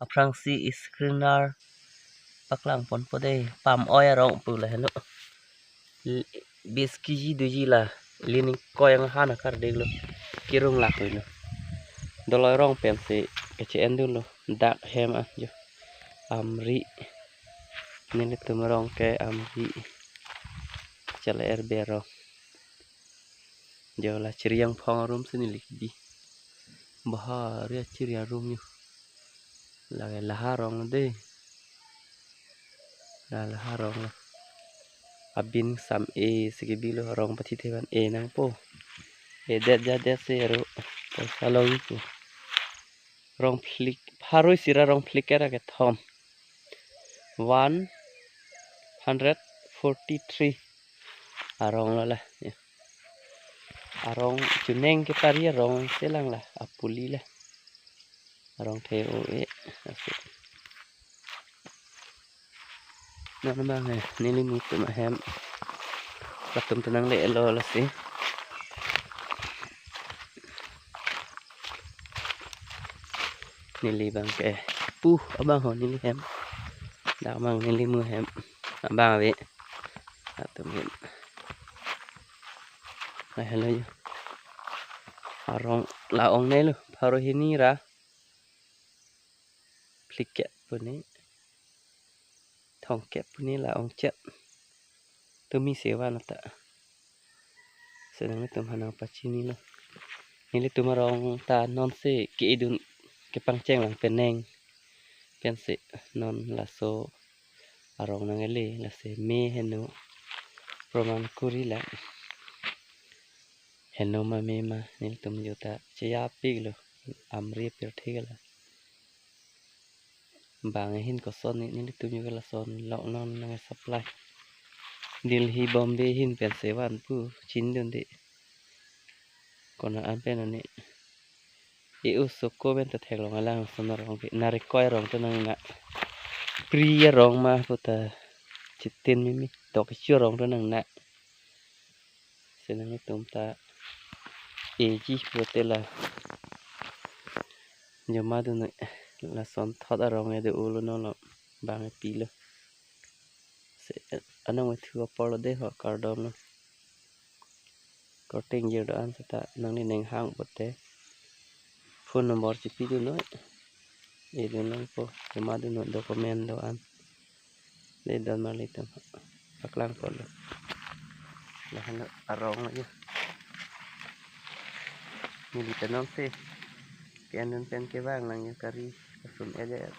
Aprangsi iskrinar paklang pon pode pam oy rong pula helo biskiji dujila lini koyang hana kar deglo kirung laklo doloy rong pense kece endulo dak hema jo amri nini tumrong ke amri chala erbero jo la ciriang phong rum sini likdi bahar ya ciriang rum yo la harong de la harong abin sam e sigibilo rong patiteban e nang po e det sero salong itu rong flick haroi sira rong flickera ke thom 143 arong la arong juneng ke paria rong selang la apuli la arong theo e nó mang này nên linh mục mà hem bắt tụm tụi năng lệ lo là xí nên li bằng cái pu ở bang hồ nên li hem đạo mang nên li mưa hem ở bang vậy tụm hiện này hello arong la ong này luôn paro hini ra click punya thong kep punya la ong chat tumi sewa nata senang tum hanang pachini lo nili tumarong ta non se ke idun ke pangcheng lang peneng pense non la so arong nangele la se me heno proman kuri la heno ma me ma nil tum yuta cheya piglo amri per thigala bang hin ko son nil tum yugala son lo non nang supply Delhi Bombay hin pensewan pu chindun de kona an penani e usoko ben ta thaglong alang sonarong be nare koy rong to nang na priya rong ma puta chitin mimi tok chu rong to nang na senang tum ta eji protela nyama du la son thot arong e de ulo no lo bang pilo se anong thu apolo de ho cardom no korting je do an ta nang ni neng hang bote phone number chipi du no e du nang po nyama du no document do an le dan malitam paklang polo la hana arong ya ni tanong se pian pen ke bang lang kari asun ele